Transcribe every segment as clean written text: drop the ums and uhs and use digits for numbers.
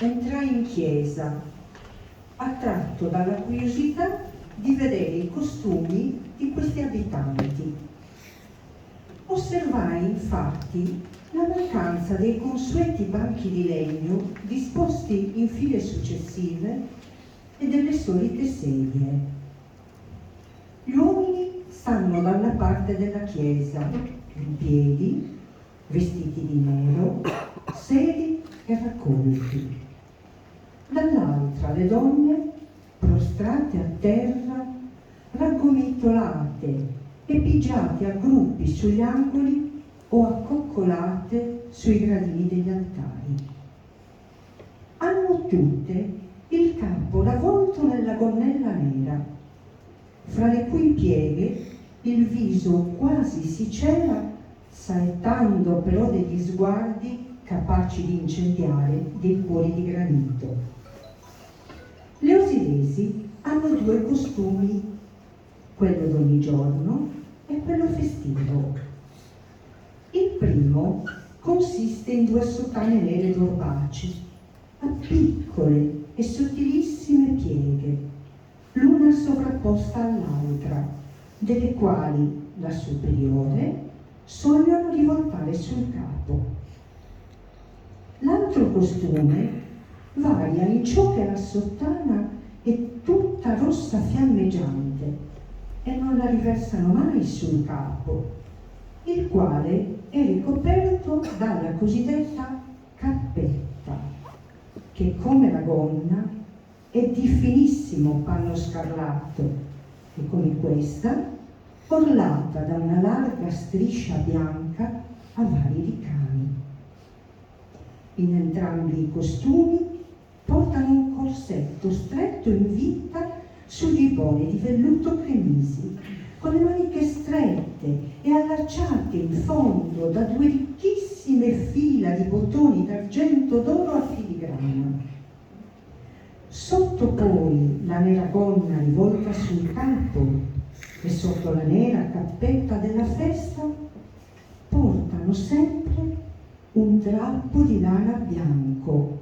entrai in chiesa, attratto dalla curiosità di vedere i costumi di questi abitanti. Osservai infatti la mancanza dei consueti banchi di legno disposti in file successive e delle solite sedie. Gli uomini stanno dalla parte della chiesa, in piedi, vestiti di nero, seri e raccolti. Dall'altra le donne, prostrate a terra, raggomitolate e pigiate a gruppi sugli angoli o accoccolate sui gradini degli altari. Hanno tutte il capo ravvolto nella gonnella nera, fra le cui pieghe il viso quasi si cela, saettando però degli sguardi capaci di incendiare dei cuori di granito. Le osilesi hanno due costumi, quello d'ogni giorno e quello festivo. Il primo consiste in due sottane nere d'orbaci, a piccole e sottilissime pieghe, l'una sovrapposta all'altra, delle quali la superiore sogliono rivoltare sul capo. L'altro costume varia in ciò che la sottana è tutta rossa fiammeggiante e non la riversano mai sul capo, il quale è ricoperto dalla cosiddetta cappetta, che come la gonna è di finissimo panno scarlatto e come questa orlata da una larga striscia bianca a vari ricami. In entrambi i costumi portano un corsetto stretto in vita su gibboni di velluto cremisi, con le maniche strette e allacciate in fondo da due ricchissime fila di bottoni d'argento d'oro a filigrana. Sotto poi la nera gonna rivolta sul capo e sotto la nera cappetta della festa portano sempre un drappo di lana bianco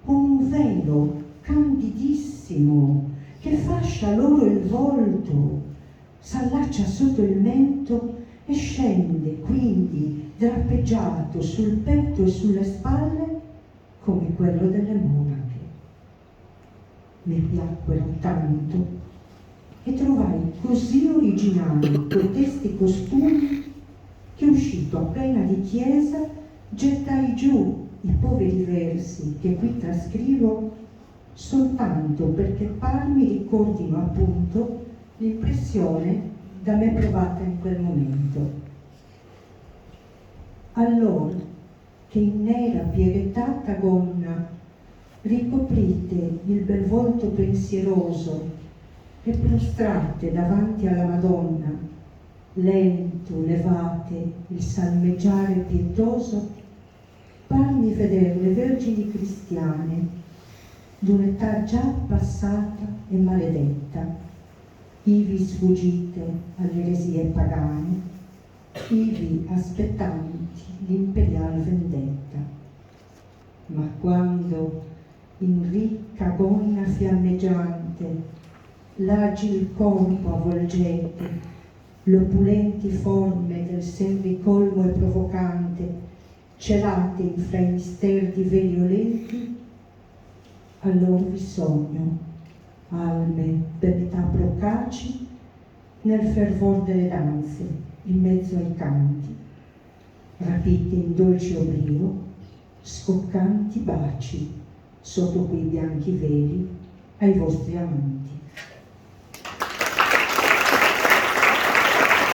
con un velo candidissimo che fascia loro il volto, s'allaccia sotto il mento e scende quindi drappeggiato sul petto e sulle spalle come quello delle monache. Mi piacquero tanto e trovai così originali cotesti costumi che, uscito appena di chiesa, gettai giù i poveri versi che qui trascrivo soltanto perché par mi ricordino appunto l'impressione da me provata in quel momento. Allora che in nera pieghettata gonna ricoprite il bel volto pensieroso e prostrate davanti alla Madonna, lento levate il salmeggiare pietoso, parmi vedere le vergini cristiane d'un'età già passata e maledetta, ivi sfuggite alle eresie pagane, ivi aspettanti l'imperial vendetta. Ma quando in ricca gonna fiammeggiante l'agil corpo avvolgete, l'opulenti forme del sen ricolmo e provocante, celate in fra i misteri di veli olenti, allor vi sogno, alme d'età procaci, nel fervor delle danze, in mezzo ai canti, rapite in dolce oblio, scoccanti baci sotto quei bianchi veli ai vostri amanti.